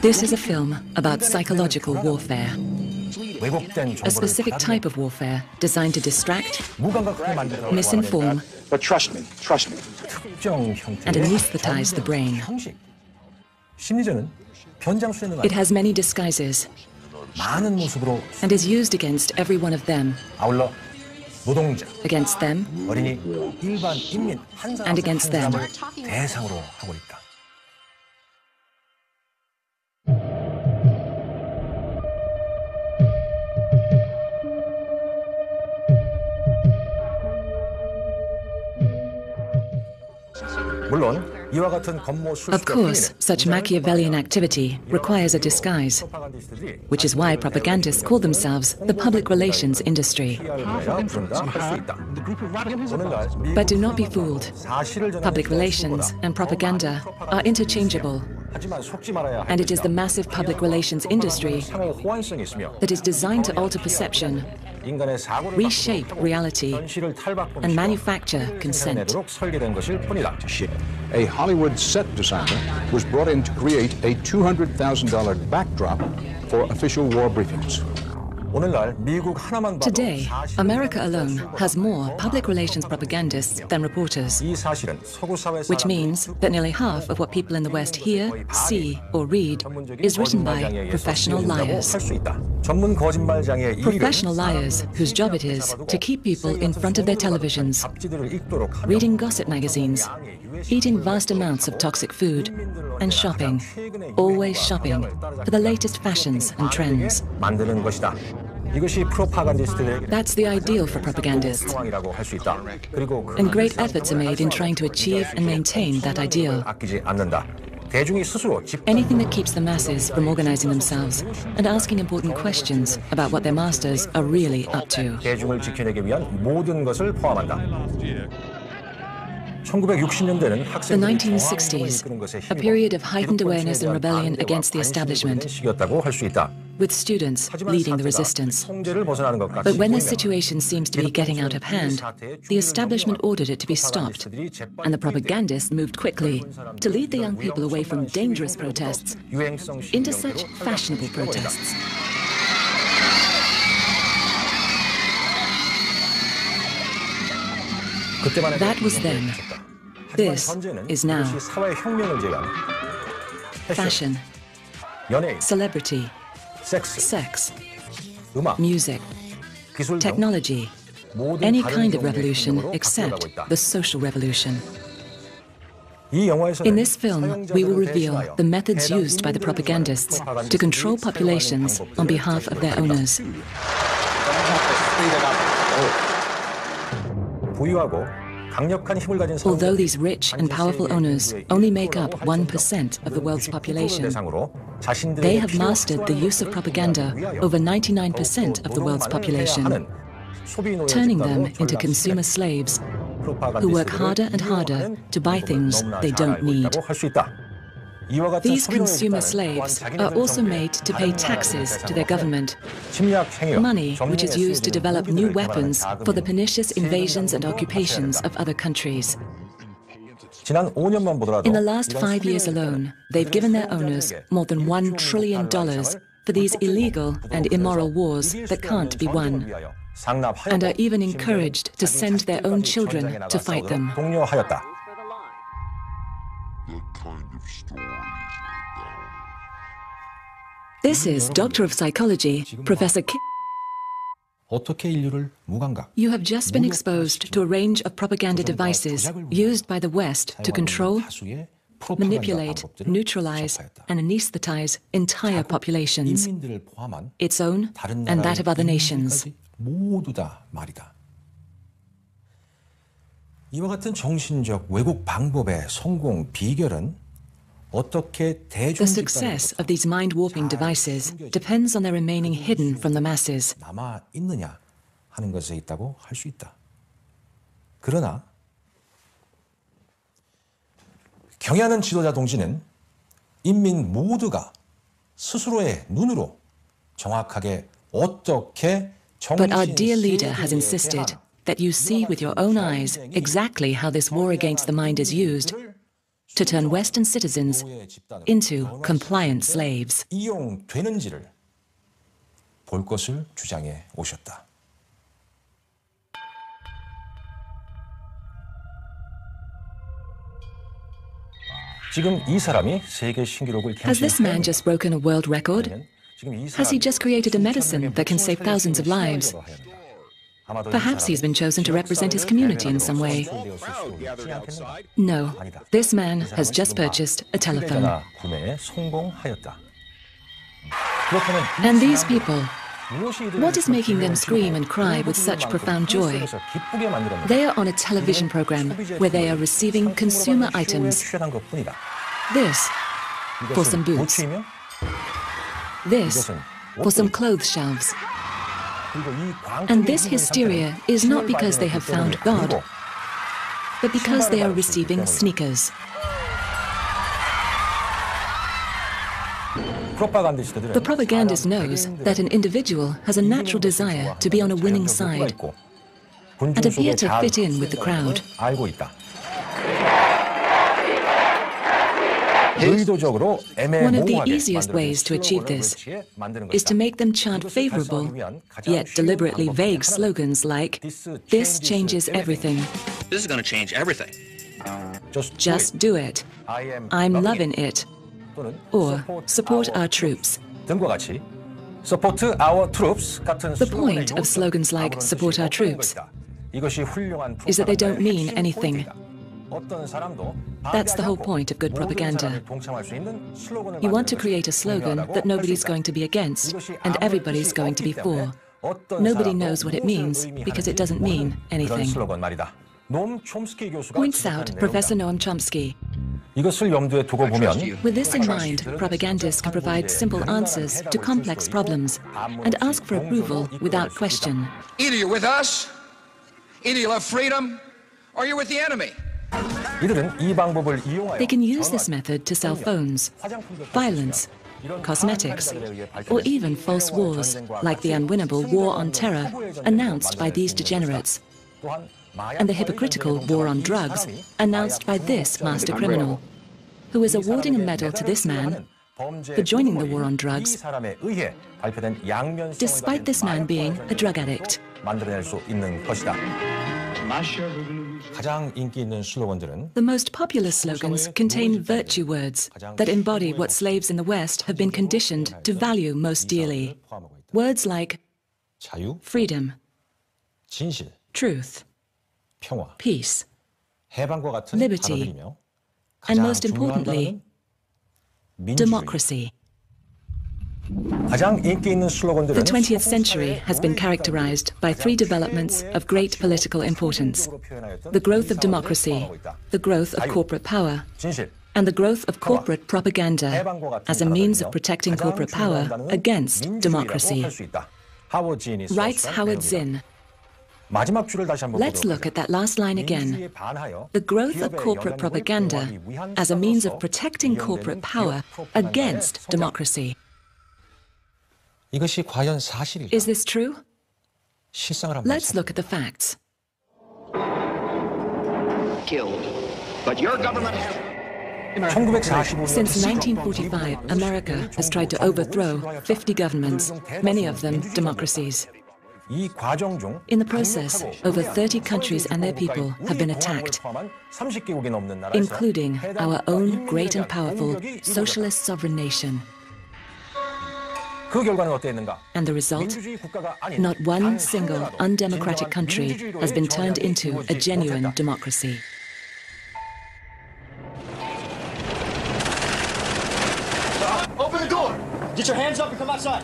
This is a film about psychological warfare, a specific type of warfare designed to distract, misinform, But trust me, and anesthetize the brain. It has many disguises and is used against every one of them, against them, and against them. Of course, such Machiavellian activity requires a disguise, which is why propagandists call themselves the public relations industry. But do not be fooled. Public relations and propaganda are interchangeable, and it is the massive public relations industry that is designed to alter perception, reshape reality, and manufacture consent. A Hollywood set designer was brought in to create a $200,000 backdrop for official war briefings. Today, America alone has more public relations propagandists than reporters, which means that nearly half of what people in the West hear, see, or read is written by professional liars. Professional liars whose job it is to keep people in front of their televisions, reading gossip magazines, eating vast amounts of toxic food, and shopping, always shopping, for the latest fashions and trends. That's the ideal for propagandists, and great efforts are made in trying to achieve and maintain that ideal. Anything that keeps the masses from organizing themselves and asking important questions about what their masters are really up to. The 1960s, a period of heightened awareness and rebellion against the establishment, with students leading the resistance. But when the situation seems to be getting out of hand, the establishment ordered it to be stopped, and the propagandists moved quickly to lead the young people away from dangerous protests into such fashionable protests. That was then. This is now. Fashion, celebrity, sex, music, technology, any kind of revolution except the social revolution. In this film, we will reveal the methods used by the propagandists to control populations on behalf of their owners. Although these rich and powerful owners only make up 1% of the world's population, they have mastered the use of propaganda over 99% of the world's population, turning them into consumer slaves who work harder and harder to buy things they don't need. These consumer slaves are also made to pay taxes to their government, money which is used to develop new weapons for the pernicious invasions and occupations of other countries. In the last 5 years alone, they've given their owners more than $1 trillion for these illegal and immoral wars that can't be won, and are even encouraged to send their own children to fight them. This is Doctor of Psychology, Professor Kim. You have just been exposed to a range of propaganda devices used by the West to control, manipulate, neutralize, and anesthetize entire populations, its own and that of other nations. 이와 같은 정신적 왜곡 방법의 성공 비결은 The success of these mind-warping devices depends on their remaining hidden from the masses. 남아 있느냐 하는 것에 있다고 할 수 있다. 그러나 경애하는 지도자 동지는 인민 모두가 스스로의 눈으로 정확하게 어떻게 But our dear leader has insisted that you see with your own eyes exactly how this war against the mind is used to turn Western citizens into compliant slaves. 이용되는지를 볼 것을 주장해 오셨다. 지금 이 사람이 세계 신기록을 Has this man just broken a world record? Has he just created a medicine that can save thousands of lives? Perhaps he's been chosen to represent his community in some way. No, this man has just purchased a telephone. And these people, what is making them scream and cry with such profound joy? They are on a television program where they are receiving consumer items. This for some boots. This for some clothes shelves. And this hysteria is not because they have found God, but because they are receiving sneakers. The propagandist knows that an individual has a natural desire to be on a winning side and appear to fit in with the crowd. One of the easiest ways to achieve this is to make them chant favorable, yet deliberately vague slogans like, "This changes everything." This is going to change everything. Just do it. I'm loving it. Or support our troops. The point of slogans like support our troops is that they don't mean anything. That's the whole point of good propaganda. You want to create a slogan that nobody's going to be against and everybody's going to be for. Nobody knows what it means because it doesn't mean anything. Points out Professor Noam Chomsky. With this in mind, propagandists can provide simple answers to complex problems and ask for approval without question. Either you're with us, either you love freedom, or you're with the enemy. They can use this method to sell phones, violence, cosmetics, or even false wars, like the unwinnable war on terror announced by these degenerates, and the hypocritical war on drugs announced by this master criminal, who is awarding a medal to this man for joining the war on drugs, despite this man being a drug addict. The most popular slogans contain virtue words that embody what slaves in the West have been conditioned to value most dearly. Words like freedom, truth, peace, liberty, and most importantly, democracy. The 20th century has been characterized by three developments of great political importance: the growth of democracy, the growth of corporate power, and the growth of corporate propaganda as a means of protecting corporate power against democracy. Writes Howard Zinn. Let's look at that last line again. The growth of corporate propaganda as a means of protecting corporate power against democracy. Is this true? Let's look at the facts. Killed. But your government... Since 1945, America has tried to overthrow 50 governments, many of them democracies. In the process, over 30 countries and their people have been attacked, including our own great and powerful socialist sovereign nation. And the result? Not one single undemocratic country has been turned into a genuine democracy. Open the door! Get your hands up and come outside.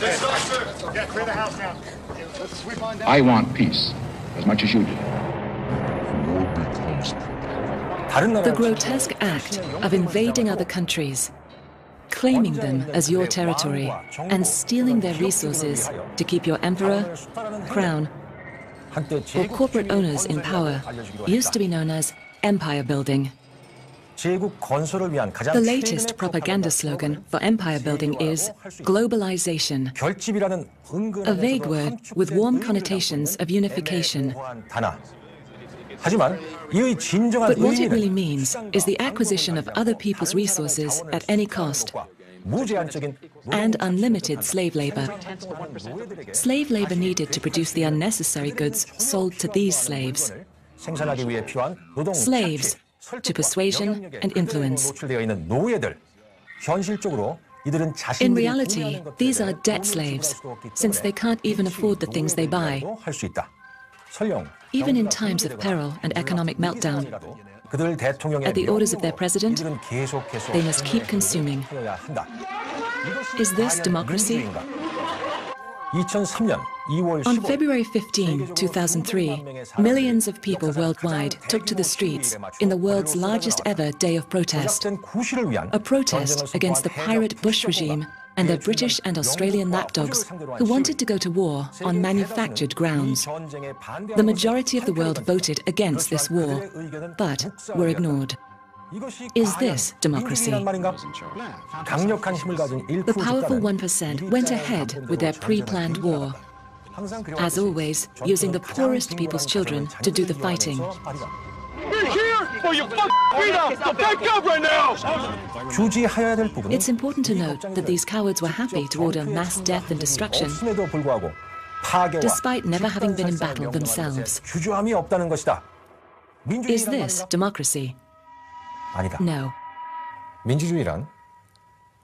Yeah, clear the house now. Let's sweep on down. I want peace as much as you do. The grotesque act of invading other countries, claiming them as your territory, and stealing their resources to keep your emperor, crown, or corporate owners in power used to be known as empire building. The latest propaganda slogan for empire building is globalization, a vague word with warm connotations of unification. 하지만 이의 진정한 But what it really 의미는 means is the acquisition of other people's resources at any cost 무제한적인 and unlimited slave labor. Slave labor needed to produce the unnecessary goods sold to these slaves. 생산하기 위해 필요한 노동 Slaves to persuasion and influence. 노출되어 있는 노예들. 현실적으로 이들은 In 자신들이 reality, these are debt slaves, since they can't even afford the things they buy. 할수 있다. 설령 Even in times of peril and economic meltdown, 그들 대통령의 at the orders of their president, 이들은 계속해서 they must keep consuming. 하여야 한다. Is this democracy? 2003년 2월 15일 On February 15, 2003, millions of people worldwide took to the streets in the world's largest ever day of protest, a protest against the pirate Bush regime and their British and Australian lapdogs who wanted to go to war on manufactured grounds. The majority of the world voted against this war, but were ignored. Is this democracy? The powerful 1% went ahead with their pre-planned war, as always, using the poorest people's children to do the fighting. You're here for your fucking freedom! So back up right now! 주지하여야 될 부분은 It's important to note that these cowards were happy to order mass death and destruction, 없음에도 불구하고 파괴와 despite never having been in battle themselves. 주저함이 없다는 것이다. Is this democracy? 아니다. No. 민주주의란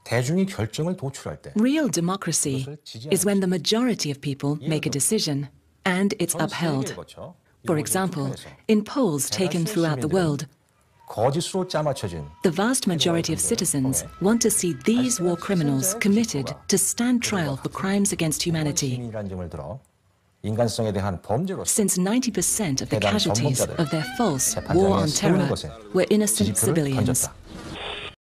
대중이 결정을 도출할 때 Real democracy is when the majority of people make a decision and it's upheld. For example, in polls taken throughout the world, 거짓으로 짜맞춰진 the vast majority of citizens want to see these war criminals committed to stand trial for crimes against humanity. 시민이라는 점을 들어 인간성에 대한 범죄로서 Since 90% of the casualties of their false war on terror were innocent civilians.